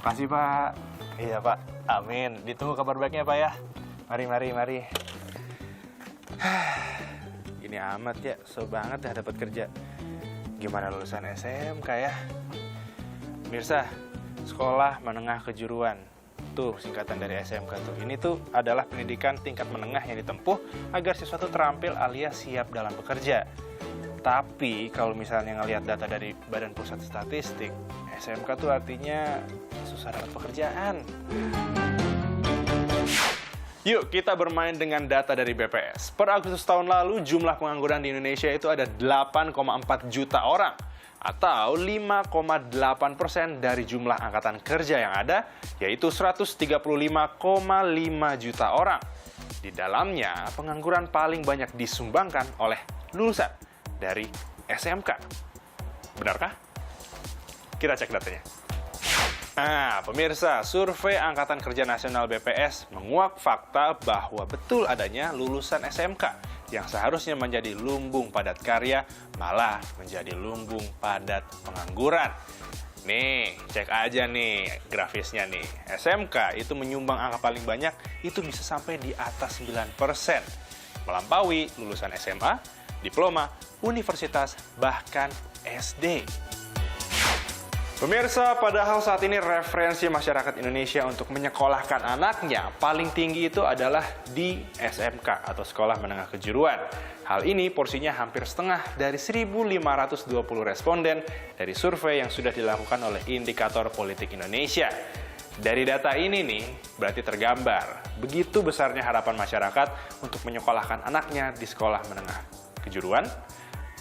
Makasih Pak. Iya Pak, amin. Ditunggu kabar baiknya Pak ya. Mari. Ini amat ya, so banget ya dapat kerja. Gimana lulusan SMK ya? Mirsa, Sekolah Menengah Kejuruan. Tuh singkatan dari SMK tuh. Ini tuh adalah pendidikan tingkat menengah yang ditempuh agar siswa tuh terampil alias siap dalam bekerja. Tapi kalau misalnya ngelihat data dari Badan Pusat Statistik, SMK tuh artinya susah dapat pekerjaan. Yuk kita bermain dengan data dari BPS. Per Agustus tahun lalu jumlah pengangguran di Indonesia itu ada 8,4 juta orang. Atau 5,8% dari jumlah angkatan kerja yang ada, yaitu 135,5 juta orang. Di dalamnya, pengangguran paling banyak disumbangkan oleh lulusan dari SMK. Benarkah? Kita cek datanya. Nah, pemirsa, survei Angkatan Kerja Nasional BPS menguak fakta bahwa betul adanya lulusan SMK yang seharusnya menjadi lumbung padat karya, malah menjadi lumbung padat pengangguran. Nih, cek aja nih grafisnya nih. SMK itu menyumbang angka paling banyak, itu bisa sampai di atas 9%. Melampaui lulusan SMA, diploma, universitas, bahkan SD. Pemirsa, padahal saat ini referensi masyarakat Indonesia untuk menyekolahkan anaknya paling tinggi itu adalah di SMK atau Sekolah Menengah Kejuruan. Hal ini porsinya hampir setengah dari 1.520 responden dari survei yang sudah dilakukan oleh Indikator Politik Indonesia. Dari data ini nih, berarti tergambar begitu besarnya harapan masyarakat untuk menyekolahkan anaknya di Sekolah Menengah Kejuruan,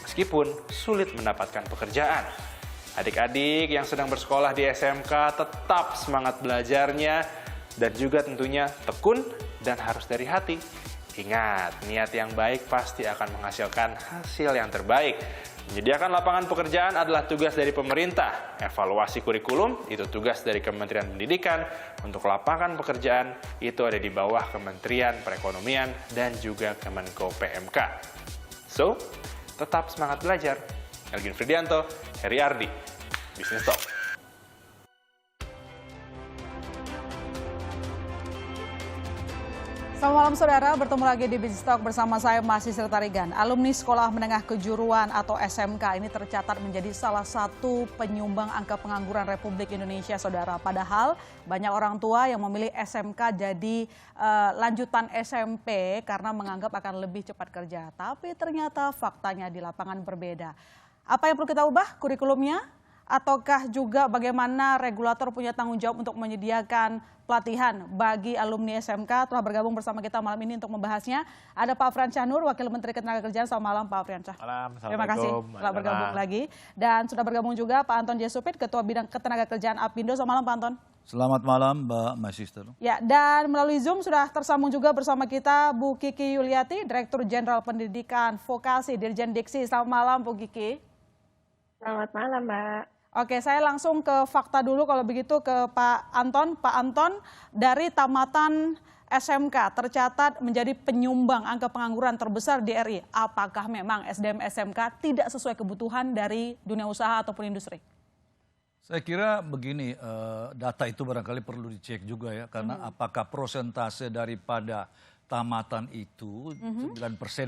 meskipun sulit mendapatkan pekerjaan. Adik-adik yang sedang bersekolah di SMK tetap semangat belajarnya dan juga tentunya tekun dan harus dari hati. Ingat, niat yang baik pasti akan menghasilkan hasil yang terbaik. Menyediakan lapangan pekerjaan adalah tugas dari pemerintah. Evaluasi kurikulum itu tugas dari Kementerian Pendidikan. Untuk lapangan pekerjaan itu ada di bawah Kementerian Perekonomian dan juga Kemenko PMK. So, tetap semangat belajar. Elgin Fridianto, Heri Ardi, Business Talk. Selamat malam saudara, bertemu lagi di Business Talk bersama saya Masih Tarigan. Alumni Sekolah Menengah Kejuruan atau SMK ini tercatat menjadi salah satu penyumbang angka pengangguran Republik Indonesia saudara. Padahal banyak orang tua yang memilih SMK jadi lanjutan SMP karena menganggap akan lebih cepat kerja. Tapi ternyata faktanya di lapangan berbeda. Apa yang perlu kita ubah kurikulumnya? Ataukah juga bagaimana regulator punya tanggung jawab untuk menyediakan pelatihan bagi alumni SMK? Telah bergabung bersama kita malam ini untuk membahasnya. Ada Pak Afriansyah Nur, Wakil Menteri Ketenagakerjaan. Selamat malam Pak Afriansyah. Malam, terima kasih telah bergabung lagi. Dan sudah bergabung juga Pak Anton Jesupit, Ketua Bidang Ketenagakerjaan Apindo. Selamat malam Pak Anton. Selamat malam Mbak Masister. Ya, dan melalui Zoom sudah tersambung juga bersama kita Bu Kiki Yuliati, Direktur Jenderal Pendidikan Vokasi Dirjen Diksi. Selamat malam Bu Kiki. Selamat malam, Mbak. Oke, saya langsung ke fakta dulu kalau begitu ke Pak Anton. Pak Anton, dari tamatan SMK tercatat menjadi penyumbang angka pengangguran terbesar di RI. Apakah memang SDM SMK tidak sesuai kebutuhan dari dunia usaha ataupun industri? Saya kira begini, data itu barangkali perlu dicek juga ya, karena apakah prosentase daripada tamatan itu 9%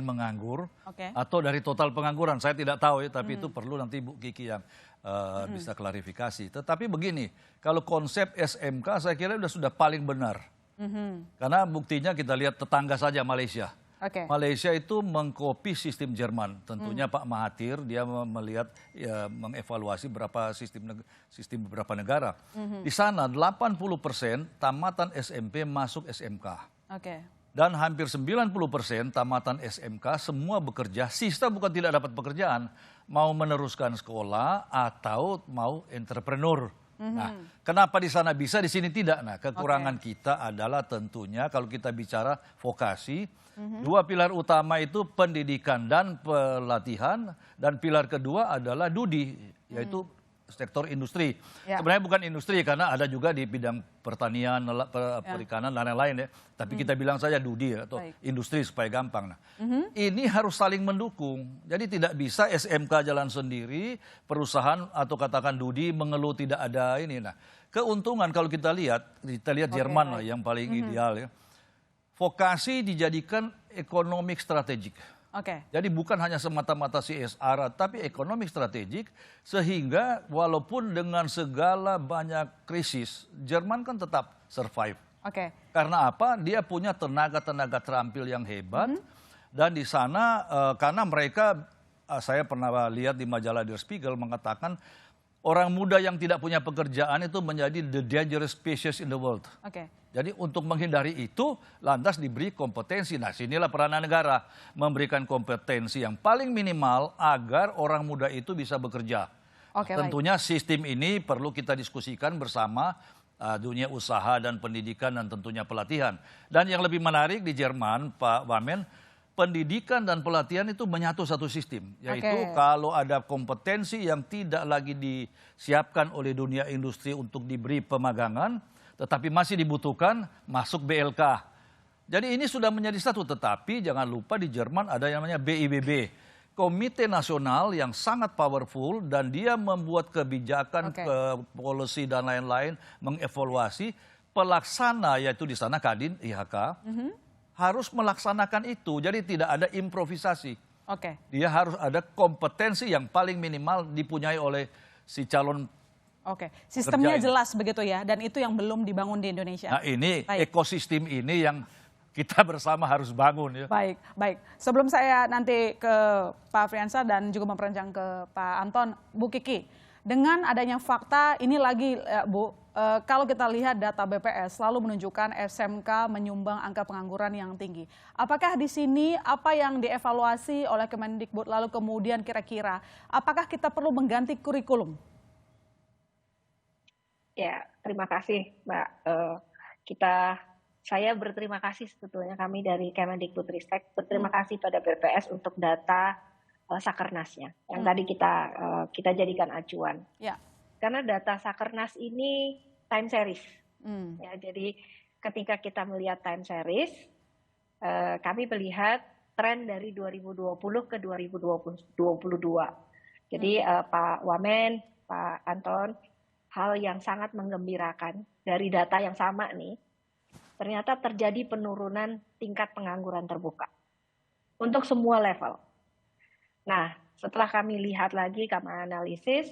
menganggur atau dari total pengangguran, saya tidak tahu ya, tapi itu perlu nanti Bu Kiki yang bisa klarifikasi. Tetapi begini, kalau konsep SMK saya kira sudah paling benar, karena buktinya kita lihat tetangga saja Malaysia. Malaysia itu mengkopi sistem Jerman, tentunya Pak Mahathir dia melihat ya, mengevaluasi beberapa sistem beberapa negara. Di sana 80% tamatan SMP masuk SMK. Dan hampir 90% tamatan SMK semua bekerja, sisa bukan tidak dapat pekerjaan, mau meneruskan sekolah atau mau entrepreneur. Nah, kenapa di sana bisa, di sini tidak? Nah, kekurangan kita adalah tentunya kalau kita bicara vokasi, dua pilar utama itu pendidikan dan pelatihan, dan pilar kedua adalah DUDI, yaitu sektor industri. Sebenarnya bukan industri karena ada juga di bidang pertanian, perikanan dan lain-lain ya. Tapi kita bilang saja DUDI atau industri supaya gampang. Nah, ini harus saling mendukung. Jadi tidak bisa SMK jalan sendiri, perusahaan atau katakan DUDI mengeluh tidak ada ini. Nah, keuntungan kalau kita lihat Jerman lah yang paling ideal ya. Vokasi dijadikan ekonomi strategik. Jadi bukan hanya semata-mata CSR, tapi ekonomi strategik, sehingga walaupun dengan segala banyak krisis, Jerman kan tetap survive. Karena apa? Dia punya tenaga-tenaga terampil yang hebat, dan di sana karena mereka, saya pernah lihat di majalah Der Spiegel mengatakan, orang muda yang tidak punya pekerjaan itu menjadi the dangerous species in the world. Jadi untuk menghindari itu, lantas diberi kompetensi. Nah, sinilah peranan negara, memberikan kompetensi yang paling minimal agar orang muda itu bisa bekerja. Tentunya sistem ini perlu kita diskusikan bersama dunia usaha dan pendidikan dan tentunya pelatihan. Dan yang lebih menarik di Jerman, Pak Wamen, pendidikan dan pelatihan itu menyatu satu sistem. Yaitu kalau ada kompetensi yang tidak lagi disiapkan oleh dunia industri untuk diberi pemagangan, tetapi masih dibutuhkan, masuk BLK. Jadi ini sudah menjadi satu, tetapi jangan lupa di Jerman ada yang namanya BIBB. Komite Nasional yang sangat powerful dan dia membuat kebijakan, policy dan lain-lain, mengevaluasi pelaksana, yaitu di sana Kadin, IHK, harus melaksanakan itu. Jadi tidak ada improvisasi. Dia harus ada kompetensi yang paling minimal dipunyai oleh si calon. Sistemnya jelas begitu ya, dan itu yang belum dibangun di Indonesia. Nah ini ekosistem ini yang kita bersama harus bangun ya. Baik. Sebelum saya nanti ke Pak Friansa dan juga memperpanjang ke Pak Anton, Bu Kiki, dengan adanya fakta ini lagi Bu, kalau kita lihat data BPS selalu menunjukkan SMK menyumbang angka pengangguran yang tinggi. Apakah di sini apa yang dievaluasi oleh Kemendikbud, lalu kemudian kira-kira apakah kita perlu mengganti kurikulum? Ya, terima kasih Mbak. Saya berterima kasih sebetulnya, kami dari Kemendikbudristek berterima kasih pada BPS untuk data Sakernasnya yang tadi kita jadikan acuan. Karena data Sakernas ini time series. Ya, jadi ketika kita melihat time series, kami melihat tren dari 2020 ke 2022. Jadi Pak Wamen, Pak Anton, hal yang sangat menggembirakan dari data yang sama nih, ternyata terjadi penurunan tingkat pengangguran terbuka untuk semua level. Nah, setelah kami lihat lagi, kami analisis,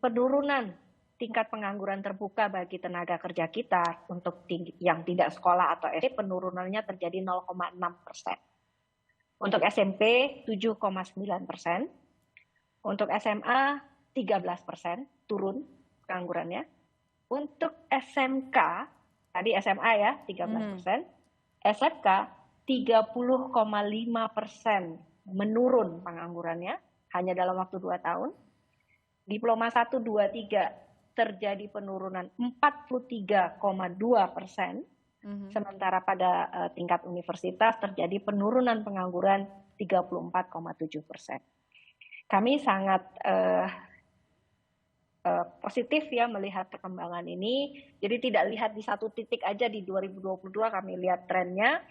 penurunan tingkat pengangguran terbuka bagi tenaga kerja kita untuk yang tidak sekolah atau SD, penurunannya terjadi 0,6%. Untuk SMP 7,9%, untuk SMA 13% turun penganggurannya. Untuk SMK, tadi SMA ya 13%, SMK 30,5% menurun penganggurannya hanya dalam waktu 2 tahun. Diploma 1, 2, 3 terjadi penurunan 43,2%, sementara pada tingkat universitas terjadi penurunan pengangguran 34,7%. Kami sangat positif ya melihat perkembangan ini. Jadi tidak lihat di satu titik aja di 2022, kami lihat trennya.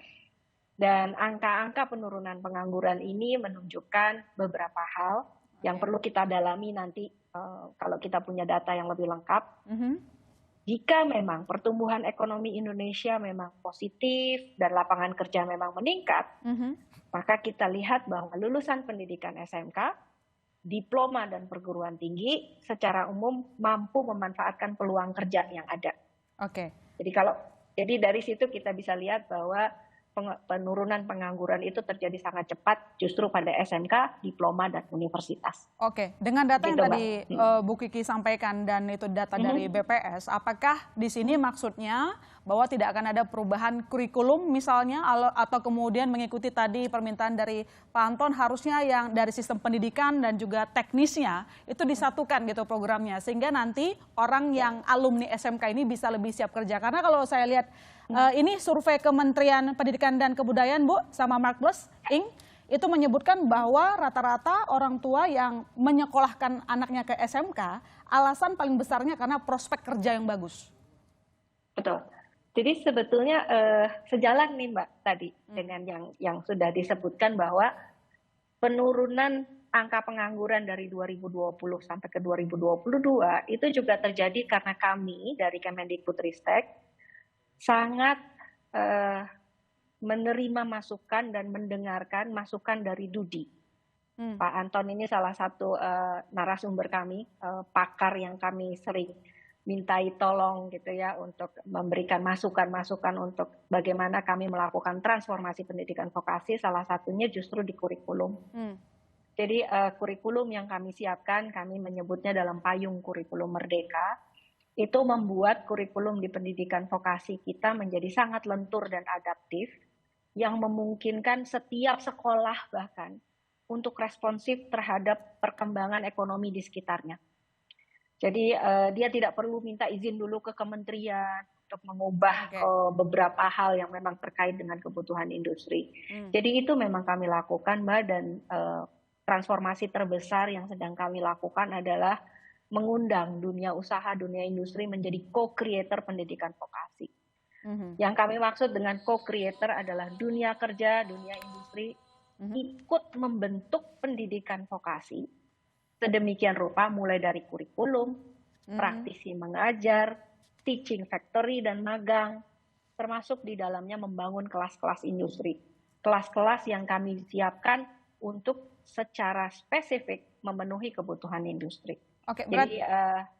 Dan angka-angka penurunan pengangguran ini menunjukkan beberapa hal yang perlu kita dalami nanti kalau kita punya data yang lebih lengkap. Jika memang pertumbuhan ekonomi Indonesia memang positif dan lapangan kerja memang meningkat, maka kita lihat bahwa lulusan pendidikan SMK, diploma dan perguruan tinggi secara umum mampu memanfaatkan peluang kerja yang ada. Jadi dari situ kita bisa lihat bahwa penurunan pengangguran itu terjadi sangat cepat justru pada SMK, diploma, dan universitas. Dengan data yang tadi Bu Kiki sampaikan dan itu data dari BPS, apakah di sini maksudnya bahwa tidak akan ada perubahan kurikulum misalnya, atau kemudian mengikuti tadi permintaan dari Pak Anton, harusnya yang dari sistem pendidikan dan juga teknisnya itu disatukan gitu programnya, sehingga nanti orang yang alumni SMK ini bisa lebih siap kerja. Karena kalau saya lihat ini survei Kementerian Pendidikan dan Kebudayaan, Bu, sama Marketplace Inc. itu menyebutkan bahwa rata-rata orang tua yang menyekolahkan anaknya ke SMK, alasan paling besarnya karena prospek kerja yang bagus. Betul. Jadi sebetulnya sejalan nih Mbak tadi dengan yang sudah disebutkan bahwa penurunan angka pengangguran dari 2020 sampai ke 2022 itu juga terjadi karena kami dari Kemendikbudristek sangat menerima masukan dan mendengarkan masukan dari Dudi. Pak Anton ini salah satu narasumber kami, pakar yang kami sering mintai tolong gitu ya untuk memberikan masukan-masukan untuk bagaimana kami melakukan transformasi pendidikan vokasi, salah satunya justru di kurikulum. Jadi kurikulum yang kami siapkan, kami menyebutnya dalam payung kurikulum merdeka, itu membuat kurikulum di pendidikan vokasi kita menjadi sangat lentur dan adaptif, yang memungkinkan setiap sekolah bahkan untuk responsif terhadap perkembangan ekonomi di sekitarnya. Jadi dia tidak perlu minta izin dulu ke kementerian untuk mengubah beberapa hal yang memang terkait dengan kebutuhan industri. Jadi itu memang kami lakukan, Mbak, dan transformasi terbesar yang sedang kami lakukan adalah mengundang dunia usaha, dunia industri menjadi co-creator pendidikan vokasi. Yang kami maksud dengan co-creator adalah dunia kerja, dunia industri ikut membentuk pendidikan vokasi sedemikian rupa, mulai dari kurikulum, praktisi mengajar, teaching factory dan magang, termasuk di dalamnya membangun kelas-kelas industri. Kelas-kelas yang kami siapkan untuk secara spesifik memenuhi kebutuhan industri. Oke, berarti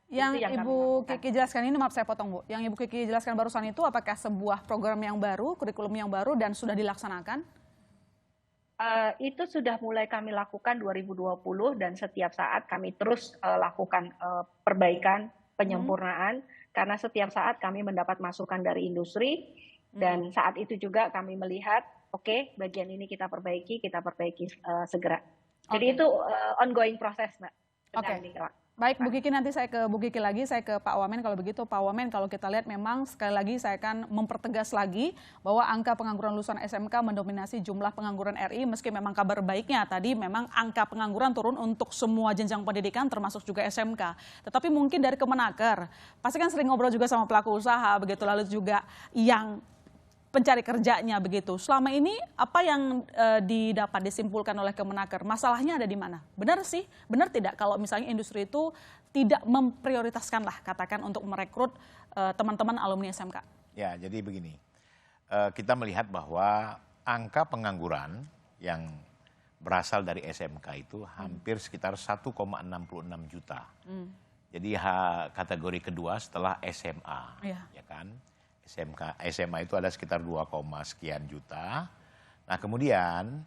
yang Ibu Kiki jelaskan ini, maaf saya potong Bu, yang Ibu Kiki jelaskan barusan itu apakah sebuah program yang baru, kurikulum yang baru dan sudah dilaksanakan? Itu sudah mulai kami lakukan 2020 dan setiap saat kami terus lakukan perbaikan, penyempurnaan, karena setiap saat kami mendapat masukan dari industri dan saat itu juga kami melihat, oke, bagian ini kita perbaiki segera. Jadi itu ongoing proses, Mbak. Baik, Bu Kiki, nanti saya ke Bu Kiki lagi, saya ke Pak Wamen. Kalau begitu, Pak Wamen, kalau kita lihat memang sekali lagi saya akan mempertegas lagi bahwa angka pengangguran lulusan SMK mendominasi jumlah pengangguran RI, meski memang kabar baiknya tadi memang angka pengangguran turun untuk semua jenjang pendidikan termasuk juga SMK. Tetapi mungkin dari Kemenaker, pasti kan sering ngobrol juga sama pelaku usaha, begitu, lalu juga yang pencari kerjanya begitu. Selama ini apa yang didapat disimpulkan oleh Kemenaker? Masalahnya ada di mana? Benar sih, benar tidak kalau misalnya industri itu tidak memprioritaskan lah katakan untuk merekrut teman-teman alumni SMK? Ya, jadi begini. Kita melihat bahwa angka pengangguran yang berasal dari SMK itu hampir sekitar 1,66 juta. Jadi kategori kedua setelah SMA, ya kan? SMA itu ada sekitar 2, sekian juta. Nah kemudian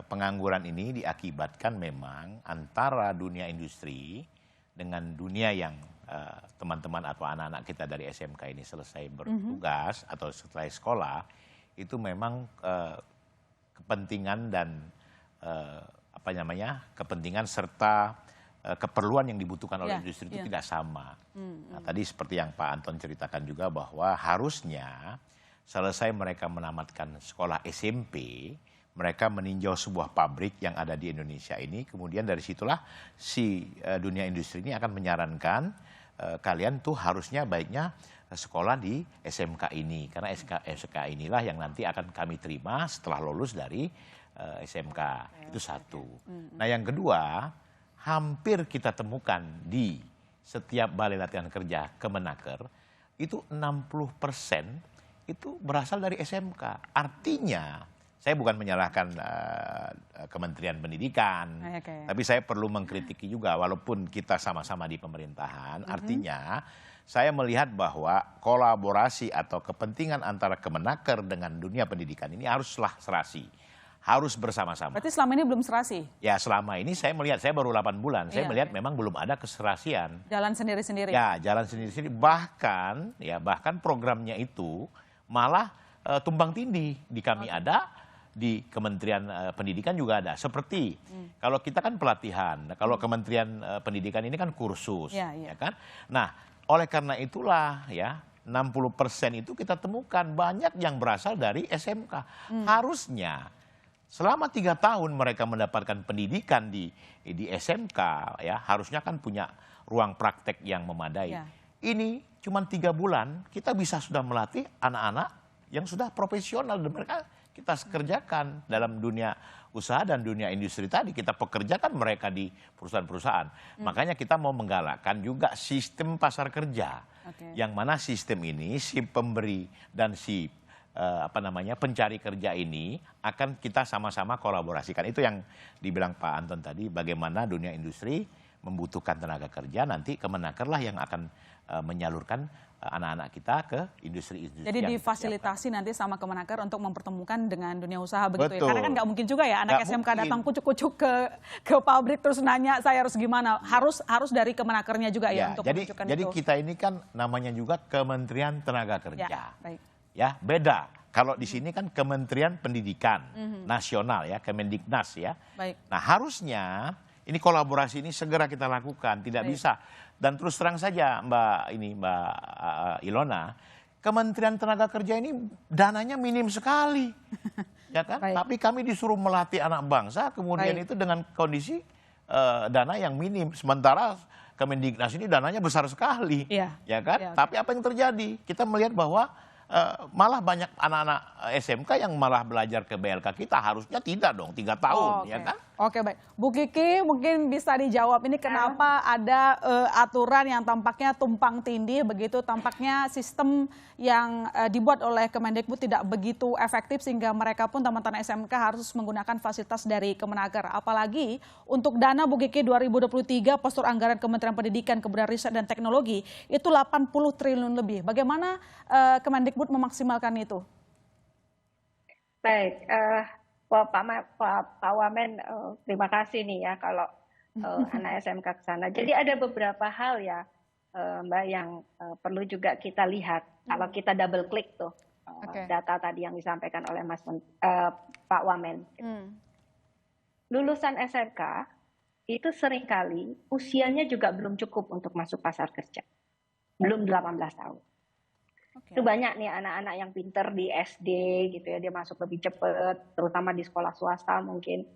pengangguran ini diakibatkan memang antara dunia industri dengan dunia yang teman-teman atau anak-anak kita dari SMK ini selesai bertugas atau setelah sekolah, itu memang kepentingan dan kepentingan serta keperluan yang dibutuhkan oleh industri itu tidak sama. Nah, tadi seperti yang Pak Anton ceritakan juga bahwa harusnya selesai mereka menamatkan sekolah SMP, mereka meninjau sebuah pabrik yang ada di Indonesia ini, kemudian dari situlah si dunia industri ini akan menyarankan kalian tuh harusnya baiknya sekolah di SMK ini, karena SMK inilah yang nanti akan kami terima setelah lulus dari SMK. Itu satu. Nah yang kedua, hampir kita temukan di setiap balai latihan kerja Kemenaker, itu 60% itu berasal dari SMK. Artinya, saya bukan menyalahkan Kementerian Pendidikan, tapi saya perlu mengkritiki juga, walaupun kita sama-sama di pemerintahan, artinya saya melihat bahwa kolaborasi atau kepentingan antara Kemenaker dengan dunia pendidikan ini haruslah serasi. Harus bersama-sama. Berarti selama ini belum serasi? Ya selama ini saya melihat, saya baru 8 bulan, saya melihat memang belum ada keserasian. Jalan sendiri-sendiri? Ya, jalan sendiri-sendiri. Bahkan programnya itu malah tumbang tindih. Di kami ada, di Kementerian Pendidikan juga ada. Seperti kalau kita kan pelatihan, kalau Kementerian Pendidikan ini kan kursus. Ya kan? Nah oleh karena itulah 60% itu kita temukan banyak yang berasal dari SMK. Harusnya selama 3 tahun mereka mendapatkan pendidikan di SMK, harusnya kan punya ruang praktek yang memadai. Ini cuma 3 bulan kita bisa sudah melatih anak-anak yang sudah profesional dan mereka kita kerjakan dalam dunia usaha dan dunia industri tadi. Kita pekerjakan mereka di perusahaan-perusahaan. Makanya kita mau menggalakkan juga sistem pasar kerja. Yang mana sistem ini si pemberi dan si pencari kerja ini akan kita sama-sama kolaborasikan. Itu yang dibilang Pak Anton tadi, bagaimana dunia industri membutuhkan tenaga kerja, nanti Kemenaker lah yang akan menyalurkan anak-anak kita ke industri-industri. Jadi difasilitasi nanti sama Kemenaker untuk mempertemukan dengan dunia usaha begitu ya. Karena kan nggak mungkin juga ya anak SMK datang kucuk-kucuk ke pabrik terus nanya saya harus gimana. Harus dari Kemenakernya juga ya untuk menunjukkan jadi itu. kita ini kan namanya juga Kementerian Tenaga Kerja. Ya, baik. Ya, beda. Kalau di sini kan Kementerian Pendidikan Nasional ya, Kemendiknas ya. Baik. Nah, harusnya ini kolaborasi ini segera kita lakukan, tidak bisa. Dan terus terang saja Mbak Ilona, Kementerian Tenaga Kerja ini dananya minim sekali. Ya kan? Tapi kami disuruh melatih anak bangsa, kemudian itu dengan kondisi dana yang minim. Sementara Kemendiknas ini dananya besar sekali. Ya kan? Tapi apa yang terjadi? Kita melihat bahwa malah banyak anak-anak SMK yang malah belajar ke BLK kita, harusnya tidak dong, 3 tahun, ya kan? Oke, baik. Bu Kiki mungkin bisa dijawab ini kenapa ada aturan yang tampaknya tumpang tindih begitu, tampaknya sistem yang dibuat oleh Kemendikbud tidak begitu efektif sehingga mereka pun teman-teman SMK harus menggunakan fasilitas dari Kemenaker. Apalagi untuk dana Bu Kiki 2023 postur anggaran Kementerian Pendidikan, Kebudayaan Riset dan Teknologi itu 80 triliun lebih. Bagaimana Kemendikbud memaksimalkan itu? Baik, Pak Wamen, terima kasih nih ya kalau anak SMK ke sana. Jadi ada beberapa hal ya Mbak yang perlu juga kita lihat kalau kita double klik tuh data tadi yang disampaikan oleh Pak Wamen. Lulusan SMK itu seringkali usianya juga belum cukup untuk masuk pasar kerja. Belum 18 tahun. Itu banyak nih anak-anak yang pinter di SD gitu ya, dia masuk lebih cepat, terutama di sekolah swasta mungkin.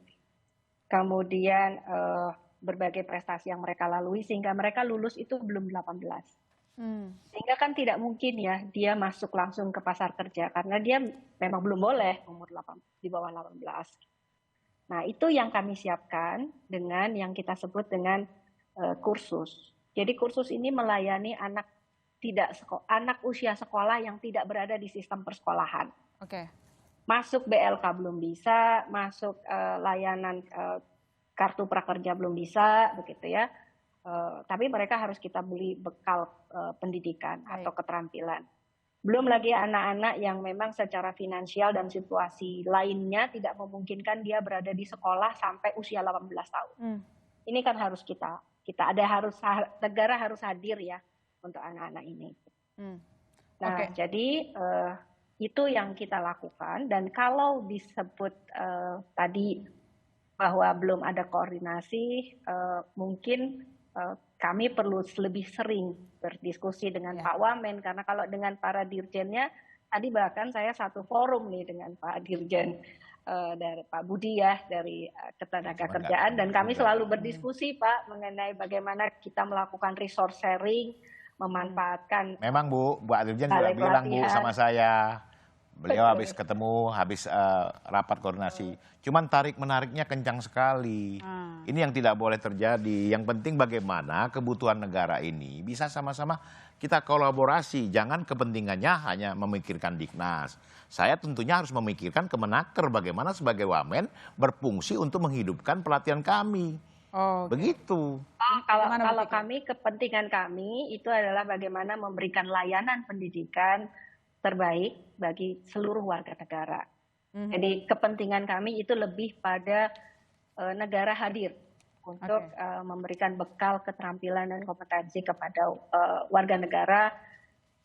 Kemudian berbagai prestasi yang mereka lalui sehingga mereka lulus itu belum 18. Sehingga kan tidak mungkin ya dia masuk langsung ke pasar kerja karena dia memang belum boleh umur di bawah 18. Nah, itu yang kami siapkan dengan yang kita sebut dengan kursus. Jadi kursus ini melayani anak usia sekolah yang tidak berada di sistem persekolahan. Masuk BLK belum bisa, masuk layanan kartu prakerja belum bisa, begitu ya. Tapi mereka harus kita beli bekal pendidikan atau keterampilan. Belum lagi anak-anak yang memang secara finansial dan situasi lainnya tidak memungkinkan dia berada di sekolah sampai usia 18 tahun. Ini kan harus negara harus hadir ya untuk anak-anak ini. Nah, jadi itu yang kita lakukan. Dan kalau disebut tadi bahwa belum ada koordinasi, mungkin kami perlu lebih sering berdiskusi dengan Pak Wamen, karena kalau dengan para dirjennya, tadi bahkan saya satu forum nih dengan Pak Dirjen dari Pak Budi ya, dari Ketenagakerjaan, dan kami selalu berdiskusi Pak mengenai bagaimana kita melakukan resource sharing, memanfaatkan. Memang Bu Dirjen juga bilang Bu sama saya, beliau habis ketemu, habis rapat koordinasi, cuman tarik-menariknya kencang sekali. Ini yang tidak boleh terjadi. Yang penting bagaimana kebutuhan negara ini bisa sama-sama kita kolaborasi. Jangan kepentingannya hanya memikirkan Diknas. Saya tentunya harus memikirkan Kemenaker bagaimana sebagai Wamen berfungsi untuk menghidupkan pelatihan kami. Begitu. Kalau kami, kepentingan kami itu adalah bagaimana memberikan layanan pendidikan terbaik bagi seluruh warga negara. Jadi kepentingan kami itu lebih pada negara hadir untuk memberikan bekal keterampilan dan kompetensi kepada warga negara.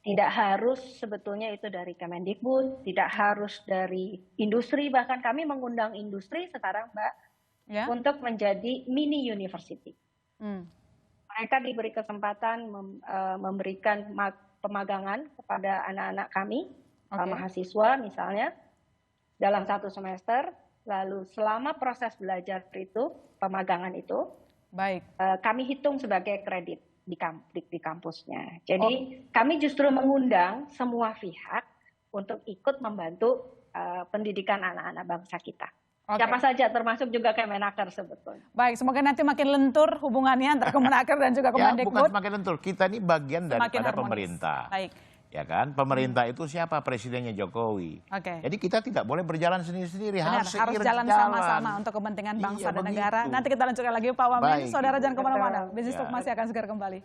Tidak harus sebetulnya itu dari Kemendikbud, tidak harus dari industri, bahkan kami mengundang industri sekarang Mbak, untuk menjadi mini university. Mereka diberi kesempatan memberikan pemagangan kepada anak-anak kami, mahasiswa misalnya, dalam 1 semester, lalu selama proses belajar itu, pemagangan itu, kami hitung sebagai kredit di kampusnya. Jadi kami justru mengundang semua pihak untuk ikut membantu pendidikan anak-anak bangsa kita. Siapa saja, termasuk juga Kemenaker sebetulnya. Baik, semoga nanti makin lentur hubungannya antara Kemenaker dan juga Kemendikbud. Bukan semakin lentur, kita ini bagian daripada pemerintah. Baik. Ya kan, pemerintah itu siapa? Presidennya Jokowi. Jadi kita tidak boleh berjalan sendiri-sendiri, harus jalan sama-sama untuk kepentingan bangsa dan negara. Nanti kita lanjutkan lagi Pak Wamen. Saudara jangan kemana-mana, Bisnis Talk masih akan segera kembali.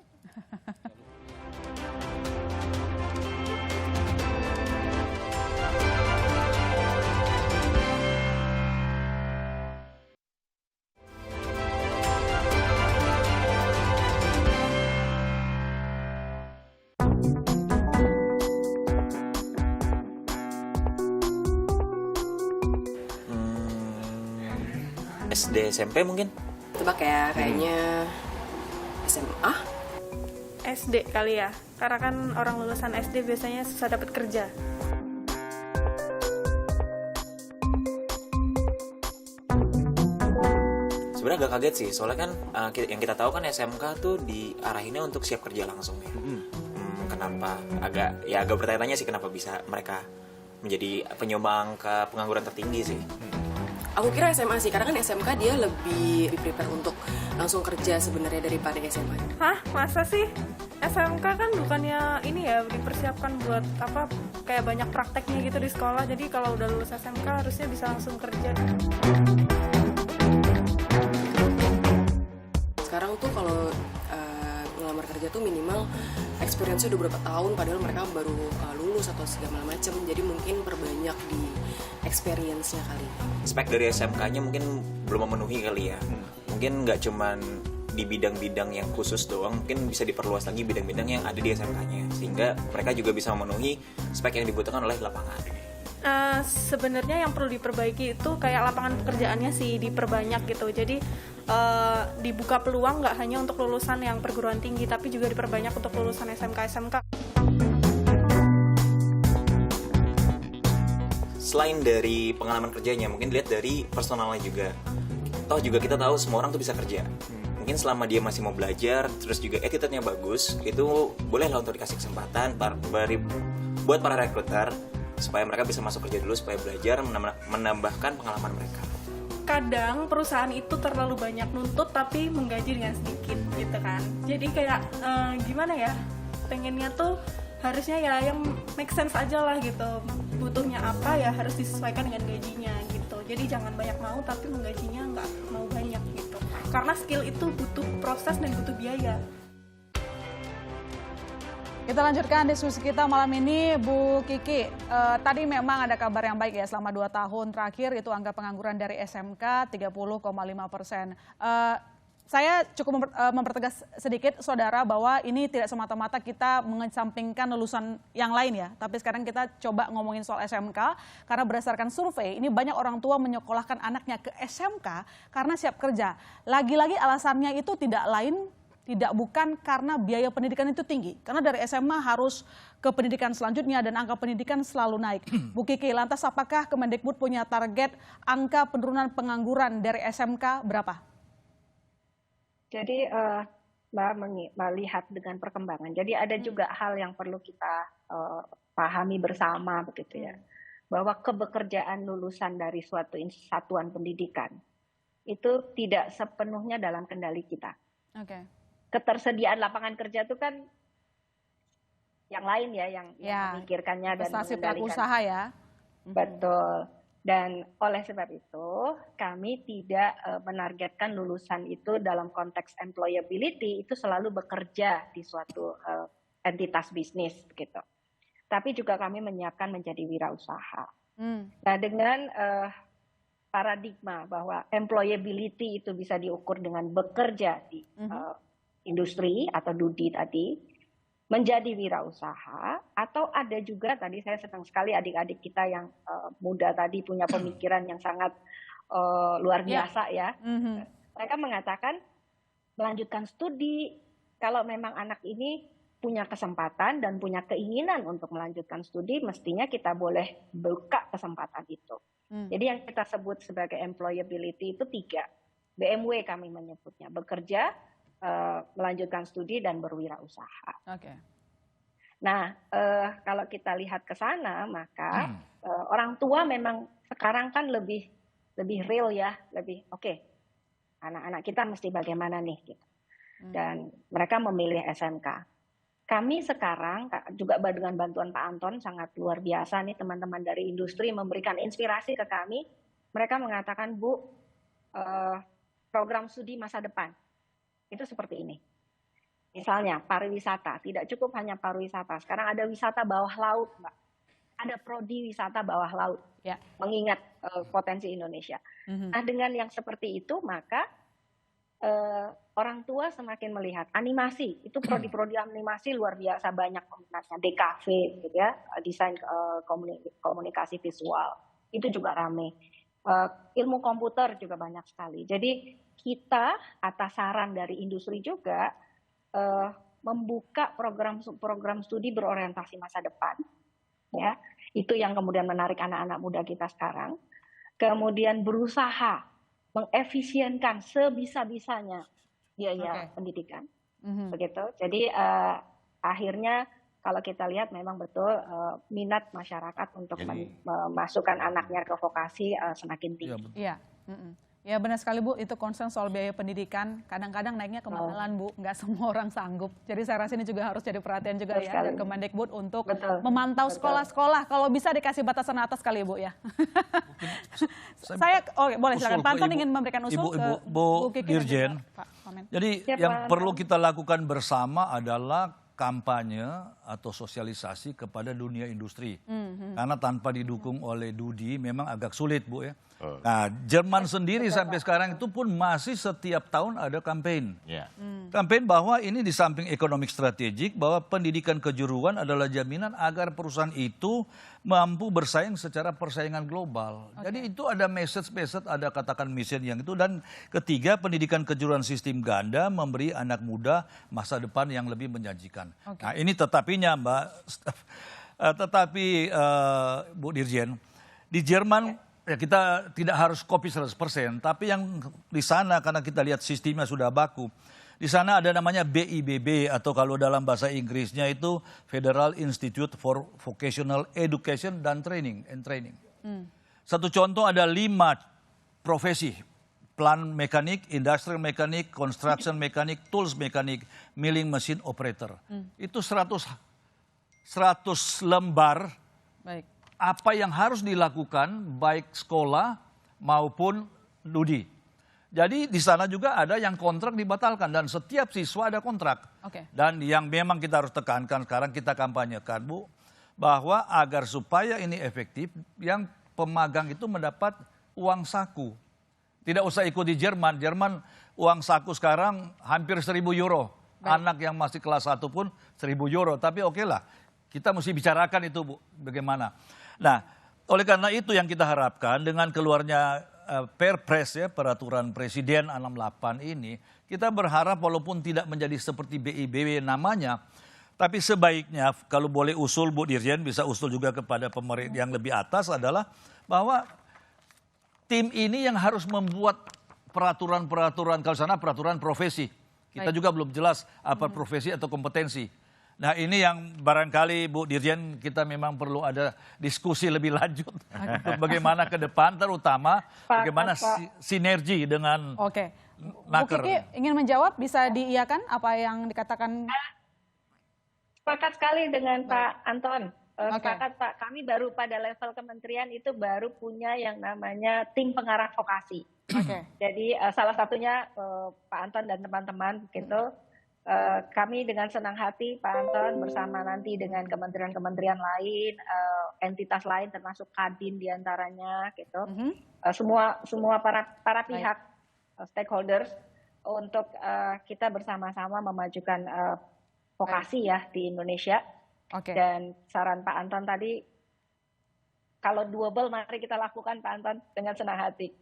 SD, SMP mungkin? Tebak ya, kayaknya SMA? SD kali ya, karena kan orang lulusan SD biasanya susah dapat kerja. Sebenarnya agak kaget sih, soalnya kan yang kita tahu kan SMK tuh diarahinnya untuk siap kerja langsung ya. Kenapa? Agak bertanya-tanya sih kenapa bisa mereka menjadi penyumbang ke pengangguran tertinggi sih. Aku kira SMA sih, karena kan SMK dia lebih prepare untuk langsung kerja sebenarnya daripada SMA. Hah? Masa sih? SMK kan bukannya ini ya, dipersiapkan buat apa, kayak banyak prakteknya gitu di sekolah. Jadi kalau udah lulus SMK harusnya bisa langsung kerja. Sekarang tuh kalau ngelamar kerja tuh minimal experience-nya udah berapa tahun, padahal mereka baru lulus atau segala macam. Jadi mungkin perbanyak di experience-nya kali. Spek dari SMK-nya mungkin belum memenuhi kali ya. Mungkin nggak cuman di bidang-bidang yang khusus doang, mungkin bisa diperluas lagi bidang-bidang yang ada di SMK-nya. Sehingga mereka juga bisa memenuhi spek yang dibutuhkan oleh lapangan. Sebenarnya yang perlu diperbaiki itu kayak lapangan pekerjaannya sih diperbanyak gitu. Jadi dibuka peluang nggak hanya untuk lulusan yang perguruan tinggi, tapi juga diperbanyak untuk lulusan SMK-SMK. Selain dari pengalaman kerjanya, mungkin dilihat dari personalnya juga. Toh juga kita tahu semua orang tuh bisa kerja. Mungkin selama dia masih mau belajar, terus juga attitude-nya bagus, itu bolehlah untuk dikasih kesempatan buat para rekruter supaya mereka bisa masuk kerja dulu, supaya belajar menambahkan pengalaman mereka. Kadang perusahaan itu terlalu banyak nuntut tapi menggaji dengan sedikit gitu kan. Jadi kayak gimana ya, pengennya tuh harusnya ya yang make sense aja lah gitu. Butuhnya apa ya harus disesuaikan dengan gajinya gitu. Jadi jangan banyak mau tapi menggajinya nggak mau banyak gitu. Karena skill itu butuh proses dan butuh biaya. Kita lanjutkan diskusi kita malam ini, Bu Kiki. Tadi memang ada kabar yang baik ya, selama 2 tahun terakhir itu angka pengangguran dari SMK 30,5%. Saya cukup mempertegas sedikit, Saudara, bahwa ini tidak semata-mata kita mengesampingkan lulusan yang lain ya. Tapi sekarang kita coba ngomongin soal SMK, karena berdasarkan survei, ini banyak orang tua menyekolahkan anaknya ke SMK karena siap kerja. Lagi-lagi alasannya itu tidak bukan karena biaya pendidikan itu tinggi. Karena dari SMA harus ke pendidikan selanjutnya dan angka pendidikan selalu naik. Bu Kiki, lantas apakah Kemendikbud punya target angka penurunan pengangguran dari SMK berapa? Jadi Mbak melihat dengan perkembangan. Jadi ada juga hal yang perlu kita pahami bersama begitu ya. Bahwa kebekerjaan lulusan dari suatu satuan pendidikan itu tidak sepenuhnya dalam kendali kita. Oke. Ketersediaan lapangan kerja itu kan yang lain ya, yang memikirkannya dan mengendalikan. Pelaku usaha ya. Betul. Dan oleh sebab itu kami tidak menargetkan lulusan itu dalam konteks employability itu selalu bekerja di suatu entitas bisnis gitu. Tapi juga kami menyiapkan menjadi wirausaha. Nah dengan paradigma bahwa employability itu bisa diukur dengan bekerja di industri atau DUDI tadi, menjadi wirausaha, atau ada juga tadi saya senang sekali adik-adik kita yang muda tadi punya pemikiran yang sangat luar biasa ya. Mereka mengatakan melanjutkan studi kalau memang anak ini punya kesempatan dan punya keinginan untuk melanjutkan studi, mestinya kita boleh buka kesempatan itu. Jadi yang kita sebut sebagai employability itu 3. BMW kami menyebutnya, bekerja, melanjutkan studi dan berwirausaha. Nah, kalau kita lihat ke sana, maka orang tua memang sekarang kan lebih real ya, lebih oke. Anak-anak kita mesti bagaimana nih gitu. Dan mereka memilih SMK. Kami sekarang juga dengan bantuan Pak Anton sangat luar biasa nih, teman-teman dari industri memberikan inspirasi ke kami. Mereka mengatakan, Bu, program studi masa depan itu seperti ini. Misalnya pariwisata, tidak cukup hanya pariwisata. Sekarang ada wisata bawah laut, Mbak. Ada prodi wisata bawah laut, ya, mengingat potensi Indonesia. Nah, dengan yang seperti itu, maka orang tua semakin melihat animasi, itu prodi-prodi animasi luar biasa banyak peminatnya, DKV gitu ya, desain komunikasi visual, itu juga rame. Ilmu komputer juga banyak sekali. Jadi kita atas saran dari industri juga membuka program studi berorientasi masa depan, ya, itu yang kemudian menarik anak-anak muda kita sekarang. Kemudian berusaha mengefisienkan sebisa-bisanya biaya pendidikan, begitu. Jadi akhirnya kalau kita lihat memang betul minat masyarakat untuk memasukkan anaknya ke vokasi semakin tinggi. Iya, ya benar sekali Bu, itu concern soal biaya pendidikan, kadang-kadang naiknya kemahalan Bu, nggak semua orang sanggup. Jadi saya rasa ini juga harus jadi perhatian juga ya dari Kemendikbud untuk memantau sekolah-sekolah, kalau bisa dikasih batasan atas kali Bu ya. Saya, boleh silakan, Pak Anton ingin memberikan usul ke Bu Kiki Dirjen. Jadi yang perlu kita lakukan bersama adalah kampanye atau sosialisasi kepada dunia industri. Karena tanpa didukung oleh Dudi memang agak sulit Bu ya. Nah, Jerman sendiri sampai sekarang itu pun masih setiap tahun ada kampanye. Kampanye bahwa ini di samping ekonomi strategik, bahwa pendidikan kejuruan adalah jaminan agar perusahaan itu mampu bersaing secara persaingan global. Jadi itu ada message, ada katakan mission yang itu. Dan ketiga, pendidikan kejuruan sistem ganda memberi anak muda masa depan yang lebih menjanjikan. Nah ini tetapinya Mbak, tetapi Bu Dirjen, di Jerman ya kita tidak harus copy 100%, tapi yang di sana karena kita lihat sistemnya sudah baku. Di sana ada namanya BIBB atau kalau dalam bahasa Inggrisnya itu Federal Institute for Vocational Education dan Training. Satu contoh ada 5 profesi. Plant mekanik, industrial mekanik, construction mekanik, tools mekanik, milling machine operator. Itu 100 lembar. Baik. Apa yang harus dilakukan baik sekolah maupun Dudi. Jadi di sana juga ada yang kontrak dibatalkan dan setiap siswa ada kontrak. Dan yang memang kita harus tekankan sekarang kita kampanyekan Bu, bahwa agar supaya ini efektif, yang pemagang itu mendapat uang saku. Tidak usah ikut di Jerman. Jerman uang saku sekarang hampir 1.000 euro. Anak yang masih kelas 1 pun 1.000 euro. Tapi oke lah, kita mesti bicarakan itu Bu, bagaimana. Nah, oleh karena itu yang kita harapkan dengan keluarnya Perpres ya, peraturan Presiden 68 ini, kita berharap walaupun tidak menjadi seperti BIBB namanya, tapi sebaiknya kalau boleh usul Bu Dirjen, bisa usul juga kepada pemerintah yang lebih atas adalah bahwa tim ini yang harus membuat peraturan-peraturan, kalau sana peraturan profesi. Kita juga belum jelas apa profesi atau kompetensi. Nah ini yang barangkali Bu Dirjen kita memang perlu ada diskusi lebih lanjut. Bagaimana ke depan terutama bagaimana sinergi dengan Naker. Bu Kiki ingin menjawab, bisa diiyakan apa yang dikatakan? Sepakat sekali dengan Pak Anton. Sepakat Pak, kami baru pada level kementerian itu baru punya yang namanya tim pengarah vokasi. Jadi salah satunya Pak Anton dan teman-teman gitu. Kami dengan senang hati Pak Anton bersama nanti dengan kementerian-kementerian lain, entitas lain termasuk Kadin diantaranya gitu. Semua para pihak stakeholders untuk kita bersama-sama memajukan vokasi ya di Indonesia. Dan saran Pak Anton tadi, kalau doable mari kita lakukan Pak Anton dengan senang hati.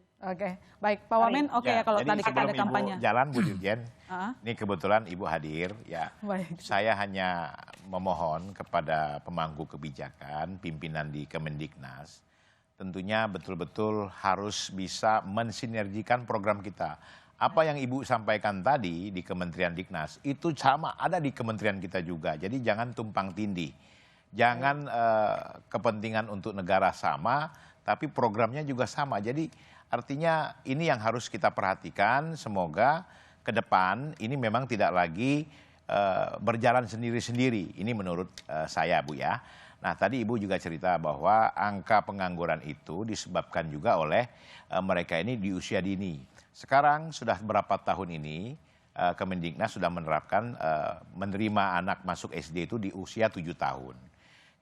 Baik Pak Wamen, ya kalau tadi kita ada kampanye. Jalan Bu Dirjen, ini kebetulan Ibu hadir ya. Saya hanya memohon kepada pemangku kebijakan, pimpinan di Kemendiknas, tentunya betul-betul harus bisa mensinergikan program kita. Apa yang Ibu sampaikan tadi di Kementerian Diknas itu sama ada di kementerian kita juga. Jadi jangan tumpang tindih. Jangan kepentingan untuk negara sama, tapi programnya juga sama. Jadi artinya ini yang harus kita perhatikan. Semoga ke depan ini memang tidak lagi berjalan sendiri-sendiri. Ini menurut saya, Bu ya. Nah, tadi Ibu juga cerita bahwa angka pengangguran itu disebabkan juga oleh mereka ini di usia dini. Sekarang sudah berapa tahun ini Kemendiknas sudah menerapkan menerima anak masuk SD itu di usia 7 tahun.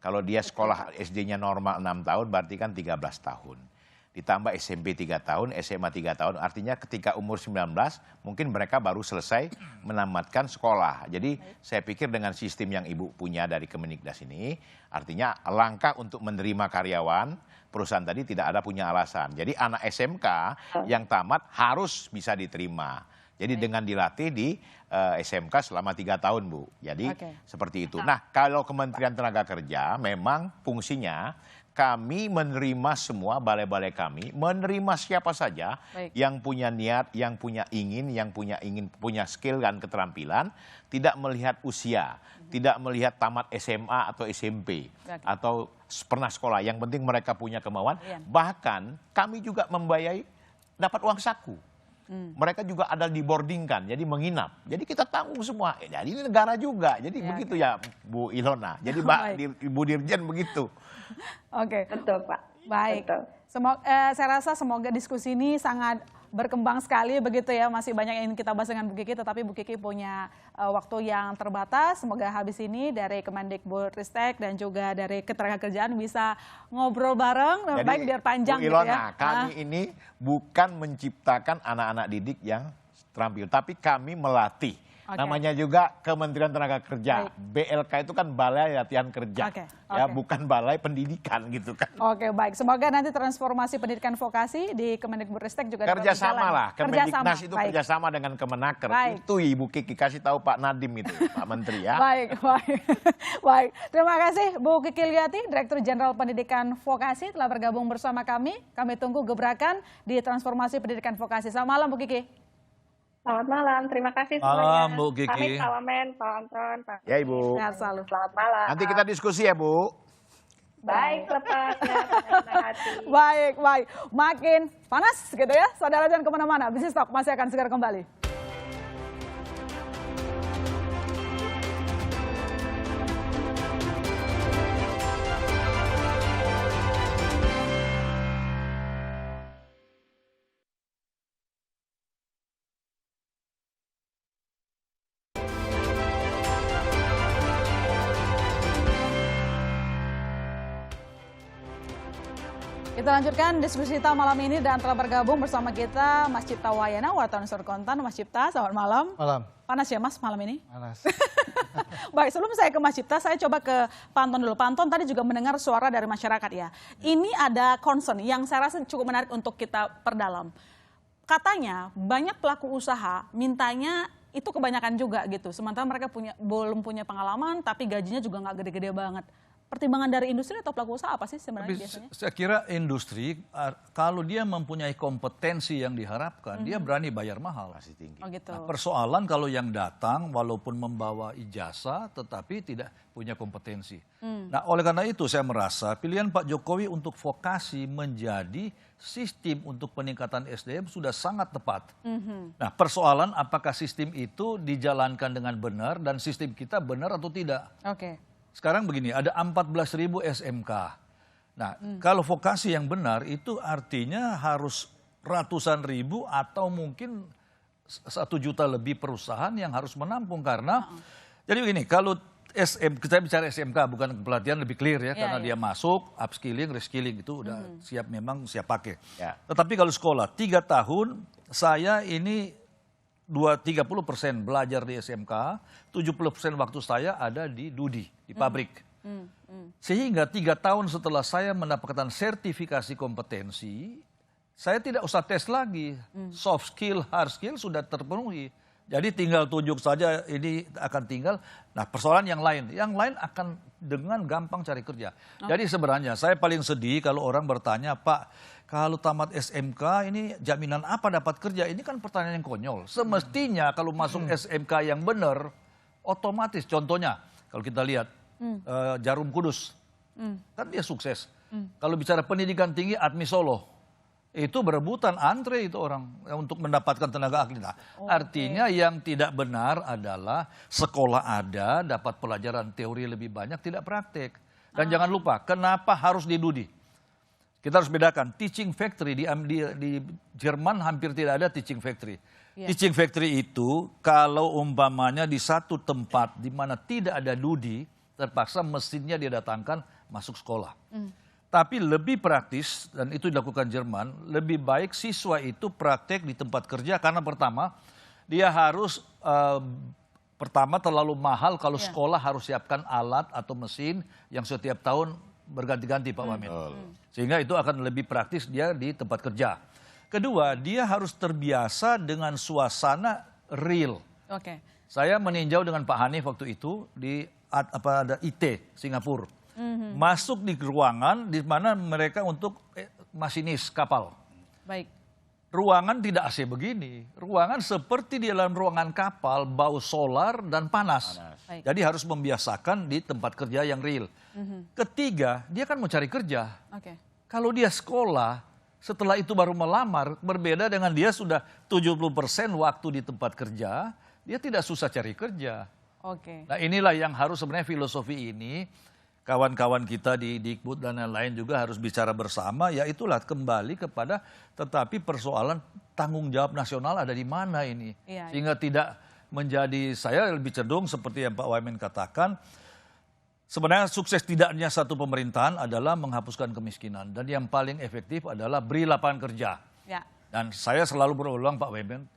Kalau dia sekolah SD-nya normal 6 tahun berarti kan 13 tahun. Ditambah SMP 3 tahun, SMA 3 tahun, artinya ketika umur 19 mungkin mereka baru selesai menamatkan sekolah. Jadi saya pikir dengan sistem yang Ibu punya dari Kemendiknas ini, artinya langkah untuk menerima karyawan, perusahaan tadi tidak ada punya alasan. Jadi anak SMK yang tamat harus bisa diterima. Jadi dengan dilatih di SMK selama 3 tahun, Bu. Jadi seperti itu. Nah, kalau Kementerian Tenaga Kerja memang fungsinya kami menerima semua balai-balai kami, menerima siapa saja yang punya niat, yang punya punya skill dan keterampilan, tidak melihat usia, tidak melihat tamat SMA atau SMP atau pernah sekolah. Yang penting mereka punya kemauan. Bahkan kami juga membayai dapat uang saku. Mereka juga ada diboardingkan, jadi menginap. Jadi kita tanggung semua. Jadi ini negara juga. Jadi begitu ya Bu Ilona. Jadi Ibu Dirjen begitu. Oke. Betul, Pak. Baik. Betul. Saya rasa semoga diskusi ini sangat berkembang sekali begitu ya. Masih banyak yang ingin kita bahas dengan Bu Kiki, tetapi Bu Kiki punya waktu yang terbatas. Semoga habis ini dari Kemendikbudristek dan juga dari Ketenagakerjaan bisa ngobrol bareng. Jadi, baik biar panjang Bu Ilona, gitu ya. kami ini bukan menciptakan anak-anak didik yang terampil, tapi kami melatih. Namanya juga Kementerian Tenaga Kerja. BLK itu kan Balai Latihan Kerja. Ya, bukan Balai Pendidikan gitu kan. Oke, baik. Semoga nanti transformasi pendidikan vokasi di Kemendikbudristek juga kerjasama lah. Kemendiknas itu kerjasama dengan Kemenaker. Itu Ibu Kiki kasih tahu Pak Nadiem itu, Pak Menteri ya. Baik. Terima kasih Bu Kiki Liati, Direktur Jenderal Pendidikan Vokasi telah bergabung bersama kami. Kami tunggu gebrakan di transformasi pendidikan vokasi. Selamat malam Bu Kiki. Selamat malam, terima kasih semuanya. Malam Bu Kiki. Kami Pak Wamen, Pak Anton, Pak. Ya Ibu. Sehat selalu. Selamat malam. Nanti kita diskusi ya Bu. Baik, lepas ya. Baik. Makin panas gitu ya. Saudara jangan kemana-mana. Bisnis Talk masih akan segera kembali. Kita lanjutkan diskusi kita malam ini dan telah bergabung bersama kita Mas Cipta Wayana, wartawan Unsur Kontan. Mas Cipta, selamat malam. Malam. Panas ya Mas malam ini? Panas. Baik, sebelum saya ke Mas Cipta, saya coba ke Pak Anton dulu. Pak Anton tadi juga mendengar suara dari masyarakat ya. Ini ada concern yang saya rasa cukup menarik untuk kita perdalam. Katanya banyak pelaku usaha mintanya itu kebanyakan juga gitu. Sementara mereka belum punya pengalaman tapi gajinya juga nggak gede-gede banget. Pertimbangan dari industri atau pelaku usaha apa sih sebenarnya biasanya? Saya kira industri kalau dia mempunyai kompetensi yang diharapkan, dia berani bayar mahal. Masih tinggi. Oh gitu. Nah, persoalan kalau yang datang walaupun membawa ijazah tetapi tidak punya kompetensi. Nah, oleh karena itu saya merasa pilihan Pak Jokowi untuk vokasi menjadi sistem untuk peningkatan SDM sudah sangat tepat. Nah, persoalan apakah sistem itu dijalankan dengan benar dan sistem kita benar atau tidak. Oke. Sekarang begini, ada 14.000 SMK. Nah, kalau vokasi yang benar itu artinya harus ratusan ribu atau mungkin 1 juta lebih perusahaan yang harus menampung karena jadi begini, kalau kita bicara SMK bukan pelatihan lebih clear ya, karena dia masuk upskilling, reskilling itu udah siap memang siap pakai. Tetapi kalau sekolah 3 tahun saya ini 30% belajar di SMK, 70% waktu saya ada di Dudi, di pabrik. Sehingga 3 tahun setelah saya mendapatkan sertifikasi kompetensi, saya tidak usah tes lagi. Soft skill, hard skill sudah terpenuhi. Jadi tinggal tunjuk saja ini akan tinggal. Nah persoalan yang lain akan dengan gampang cari kerja. Jadi sebenarnya saya paling sedih kalau orang bertanya, Pak, kalau tamat SMK ini jaminan apa dapat kerja? Ini kan pertanyaan yang konyol. Semestinya kalau masuk SMK yang benar, otomatis contohnya kalau kita lihat Jarum Kudus, kan dia sukses. Kalau bicara pendidikan tinggi, ATMI Solo. Itu berebutan antre itu orang untuk mendapatkan tenaga ahli. Nah, artinya yang tidak benar adalah sekolah ada, dapat pelajaran teori lebih banyak, tidak praktek. Dan jangan lupa, kenapa harus didudi? Kita harus bedakan, teaching factory di Jerman hampir tidak ada teaching factory. Teaching factory itu kalau umpamanya di satu tempat di mana tidak ada dudi, terpaksa mesinnya didatangkan masuk sekolah. Tapi lebih praktis, dan itu dilakukan Jerman, lebih baik siswa itu praktek di tempat kerja karena pertama, dia harus pertama terlalu mahal kalau sekolah harus siapkan alat atau mesin yang setiap tahun berganti-ganti Pak Wamen. Sehingga itu akan lebih praktis dia di tempat kerja. Kedua, dia harus terbiasa dengan suasana real. Saya meninjau dengan Pak Hanif waktu itu di ada IT Singapura. Masuk di ruangan di mana mereka untuk masinis kapal. Baik. Ruangan tidak AC begini. Ruangan seperti di dalam ruangan kapal, bau solar dan panas. Jadi harus membiasakan di tempat kerja yang real. Ketiga, dia kan mau cari kerja. Kalau dia sekolah, setelah itu baru melamar, berbeda dengan dia sudah 70% waktu di tempat kerja, dia tidak susah cari kerja. Nah inilah yang harus sebenarnya filosofi ini, kawan-kawan kita di Dikbud dan lain-lain juga harus bicara bersama, ya itulah kembali kepada tetapi persoalan tanggung jawab nasional ada di mana ini. Sehingga tidak menjadi, saya lebih cenderung seperti yang Pak Wamen katakan, sebenarnya sukses tidaknya satu pemerintahan adalah menghapuskan kemiskinan. Dan yang paling efektif adalah beri lapangan kerja. Dan saya selalu berulang Pak Wamen,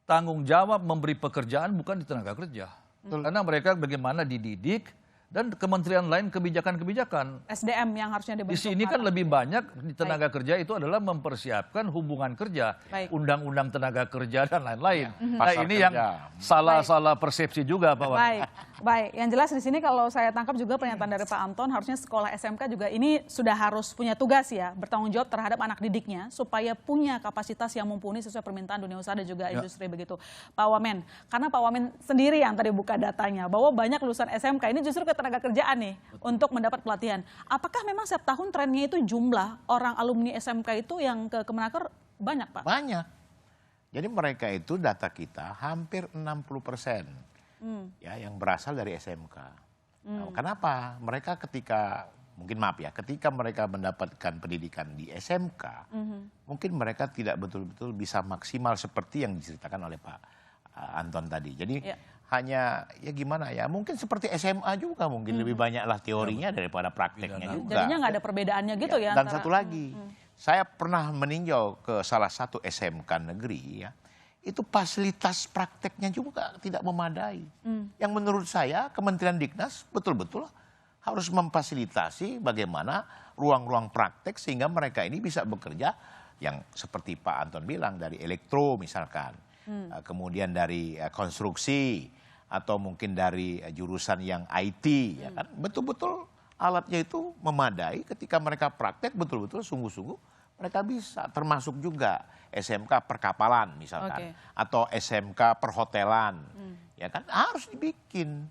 tanggung jawab memberi pekerjaan bukan di tenaga kerja. Karena mereka bagaimana dididik, dan kementerian lain kebijakan-kebijakan. SDM yang harusnya dibentuk. Di sini kan lebih banyak di tenaga kerja itu adalah mempersiapkan hubungan kerja, undang-undang tenaga kerja dan lain-lain. Nah ini yang salah persepsi juga Pak Wamen. Baik. Yang jelas di sini kalau saya tangkap juga pernyataan dari Pak Anton, harusnya sekolah SMK juga ini sudah harus punya tugas ya, bertanggung jawab terhadap anak didiknya supaya punya kapasitas yang mumpuni sesuai permintaan dunia usaha dan juga industri begitu. Pak Wamen, karena Pak Wamen sendiri yang tadi buka datanya bahwa banyak lulusan SMK ini justru ke tenaga kerjaan nih untuk mendapat pelatihan. Apakah memang setiap tahun trennya itu jumlah orang alumni SMK itu yang ke Kemenaker banyak Pak? Banyak. Jadi mereka itu data kita hampir 60%. Ya, yang berasal dari SMK. Nah, kenapa? Mereka ketika, mungkin maaf ya, ketika mereka mendapatkan pendidikan di SMK, mungkin mereka tidak betul-betul bisa maksimal seperti yang diceritakan oleh Pak Anton tadi. Jadi hanya ya gimana ya, mungkin seperti SMA juga mungkin lebih banyaklah teorinya daripada prakteknya juga. Jadinya nggak ada perbedaannya gitu ya. Dan satu lagi, saya pernah meninjau ke salah satu SMK negeri ya, itu fasilitas prakteknya juga tidak memadai. Yang menurut saya Kementerian Diknas betul-betul harus memfasilitasi bagaimana ruang-ruang praktek sehingga mereka ini bisa bekerja yang seperti Pak Anton bilang dari elektro misalkan, kemudian dari konstruksi atau mungkin dari jurusan yang IT, ya kan? Betul-betul alatnya itu memadai ketika mereka praktek betul-betul sungguh-sungguh. Mereka bisa, termasuk juga SMK perkapalan misalkan, atau SMK perhotelan, ya kan harus dibikin.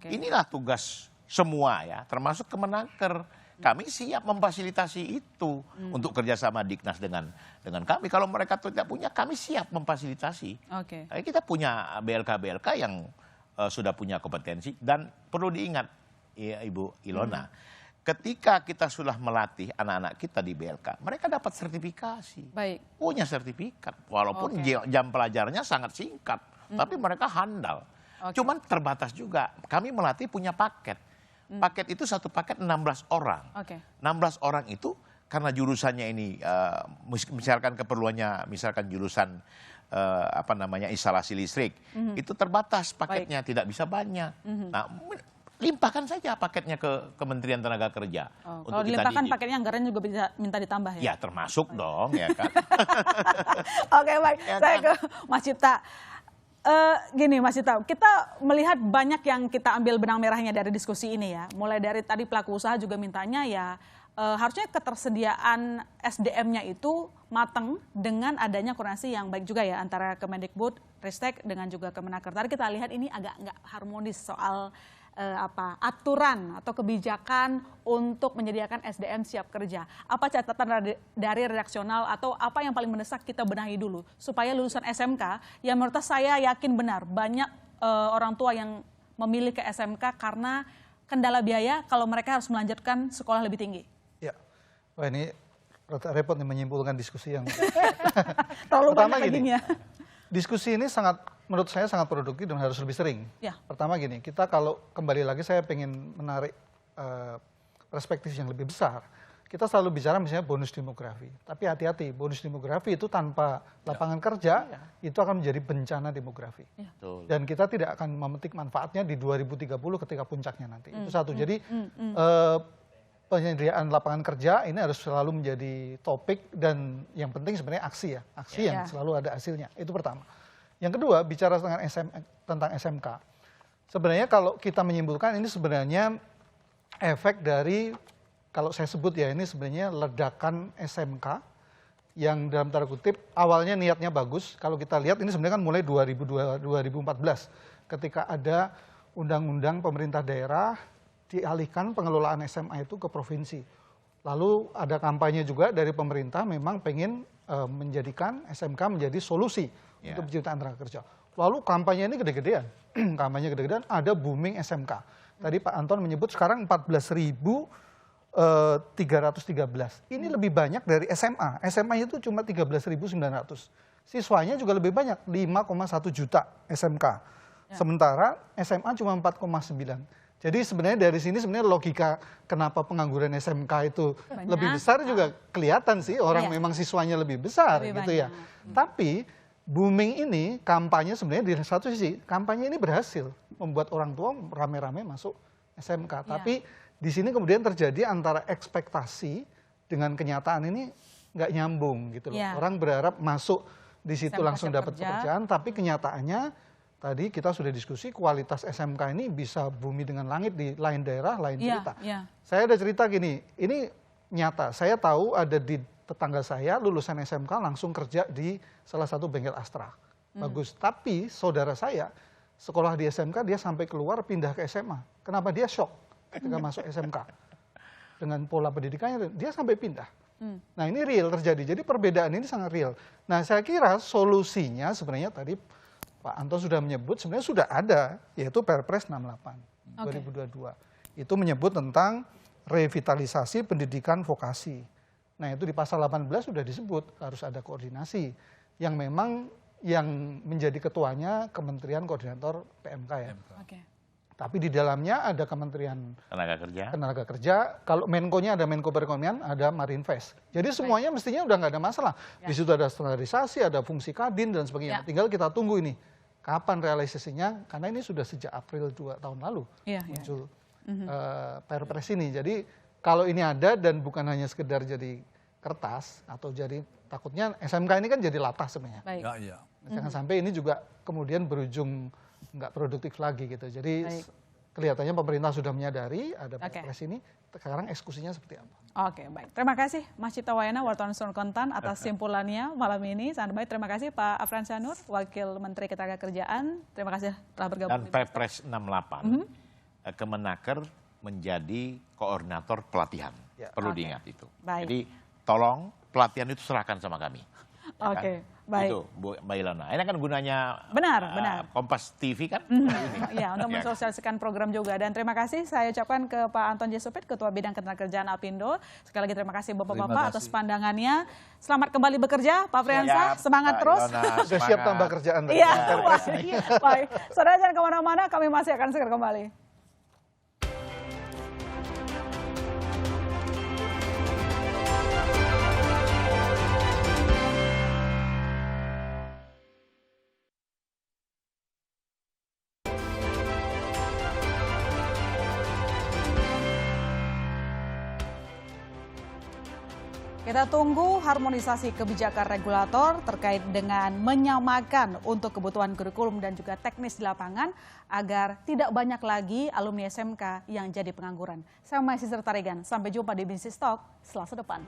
Inilah tugas semua ya, termasuk Kemenaker. Kami siap memfasilitasi itu untuk kerjasama Diknas dengan kami. Kalau mereka tidak punya, kami siap memfasilitasi. Kita punya BLK-BLK yang sudah punya kompetensi dan perlu diingat, ya, Ibu Ilona. Ketika kita sudah melatih anak-anak kita di BLK, mereka dapat sertifikasi. Punya sertifikat. Walaupun jam pelajarannya sangat singkat, tapi mereka handal. Cuman terbatas juga. Kami melatih punya paket. Paket itu satu paket 16 orang. 16 orang itu karena jurusannya ini, misalkan keperluannya, misalkan jurusan instalasi listrik, itu terbatas paketnya, tidak bisa banyak. Nah, limpahkan saja paketnya ke Kementerian Tenaga Kerja. Kalau dilimpahkan paketnya anggaran juga bisa minta ditambah ya? Ya termasuk dong ya kan. Oke baik, ya, saya ke Mas Cipta. Gini Mas Cita, kita melihat banyak yang kita ambil benang merahnya dari diskusi ini ya. Mulai dari tadi pelaku usaha juga mintanya ya harusnya ketersediaan SDM-nya itu matang dengan adanya koordinasi yang baik juga ya antara Kemendikbud, Ristek dengan juga Kemenaker. Tadi kita lihat ini agak nggak harmonis soal aturan atau kebijakan untuk menyediakan SDM siap kerja. Apa catatan dari redaksional atau apa yang paling mendesak kita benahi dulu supaya lulusan SMK yang menurut saya yakin benar banyak orang tua yang memilih ke SMK karena kendala biaya kalau mereka harus melanjutkan sekolah lebih tinggi. Ya, wah ini repot nih menyimpulkan diskusi yang terlalu pertama banyak gini. Diskusi ini menurut saya sangat produktif dan harus lebih sering. Ya. Pertama gini, kita kalau kembali lagi saya pengen menarik perspektif yang lebih besar. Kita selalu bicara misalnya bonus demografi. Tapi hati-hati, bonus demografi itu tanpa lapangan kerja, itu akan menjadi bencana demografi. Ya. Dan kita tidak akan memetik manfaatnya di 2030 ketika puncaknya nanti. Itu satu. Jadi penyediaan lapangan kerja ini harus selalu menjadi topik dan yang penting sebenarnya aksi ya. Aksi yang selalu ada hasilnya. Itu pertama. Yang kedua, bicara tentang SMK. Sebenarnya kalau kita menyimpulkan ini sebenarnya efek dari, kalau saya sebut ya ini sebenarnya ledakan SMK yang dalam tanda kutip awalnya niatnya bagus. Kalau kita lihat ini sebenarnya kan mulai 2014 ketika ada undang-undang pemerintah daerah dialihkan pengelolaan SMA itu ke provinsi. Lalu ada kampanye juga dari pemerintah memang pengen menjadikan SMK menjadi solusi untuk penciptaan tenaga kerja. Lalu kampanye ini gede-gedean. Kampanye gede-gedean ada booming SMK. Tadi Pak Anton menyebut sekarang 14.313. Ini lebih banyak dari SMA. SMA itu cuma 13.900. Siswanya juga lebih banyak, 5,1 juta SMK. Sementara SMA cuma 4,9. Jadi sebenarnya dari sini sebenarnya logika kenapa pengangguran SMK itu lebih besar juga kelihatan sih, orang memang siswanya lebih besar gitu ya. Tapi booming ini kampanye sebenarnya di satu sisi kampanye ini berhasil membuat orang tua rame-rame masuk SMK. Tapi di sini kemudian terjadi antara ekspektasi dengan kenyataan ini nggak nyambung gitu loh. Orang berharap masuk di situ langsung dapat pekerjaan, tapi kenyataannya tadi kita sudah diskusi kualitas SMK ini bisa bumi dengan langit di lain daerah, lain cerita. Saya ada cerita gini, ini nyata. Saya tahu ada di tetangga saya lulusan SMK langsung kerja di salah satu bengkel Astra. Bagus. Tapi saudara saya sekolah di SMK dia sampai keluar pindah ke SMA. Kenapa dia shock ketika masuk SMK? Dengan pola pendidikannya dia sampai pindah. Nah ini real terjadi. Jadi perbedaan ini sangat real. Nah saya kira solusinya sebenarnya tadi Pak Anton sudah menyebut sebenarnya sudah ada, yaitu Perpres 68 2022. Itu menyebut tentang revitalisasi pendidikan vokasi. Nah itu di pasal 18 sudah disebut harus ada koordinasi yang memang yang menjadi ketuanya Kementerian Koordinator PMK ya. Tapi di dalamnya ada Kementerian Tenaga Kerja. Kalau Menko-nya ada Menko Perekonomian, ada Marinvest. Jadi semuanya mestinya udah nggak ada masalah. Di situ ada standarisasi, ada fungsi Kadin dan sebagainya. Tinggal kita tunggu ini kapan realisasinya, karena ini sudah sejak April 2 tahun lalu muncul Perpres ini. Jadi kalau ini ada dan bukan hanya sekedar jadi kertas atau jadi takutnya SMK ini kan jadi latah sebenarnya. Jangan sampai ini juga kemudian berujung nggak produktif lagi gitu. Jadi kelihatannya pemerintah sudah menyadari ada Perpres ini, sekarang eksekusinya seperti apa. Oke, baik. Terima kasih Mas Cita Wayana, wartawan Sun Kontan atas simpulannya malam ini. Sangat baik. Terima kasih Pak Afran Sanur, Wakil Menteri Ketenagakerjaan. Terima kasih telah bergabung. Dan Perpres 68, Kemenaker menjadi koordinator pelatihan. Perlu diingat itu. Jadi tolong pelatihan itu serahkan sama kami. Oke, baik. Itu Mbak Ilona. Ini kan gunanya benar. Kompas TV kan? Iya, untuk mensosialisasikan program juga. Dan terima kasih saya ucapkan ke Pak Anton Jesupit, Ketua Bidang Ketenagakerjaan Apindo. Sekali lagi terima kasih Bapak-Bapak atas pandangannya. Selamat kembali bekerja, Pak Friansah. Semangat terus. Sudah siap tambah kerjaan. Iya, baik. Saudara jangan kemana-mana, kami masih akan segera kembali. Kita tunggu harmonisasi kebijakan regulator terkait dengan menyamakan untuk kebutuhan kurikulum dan juga teknis di lapangan agar tidak banyak lagi alumni SMK yang jadi pengangguran. Saya Mahasiswa Tarigan, sampai jumpa di Bisnis Talk Selasa depan.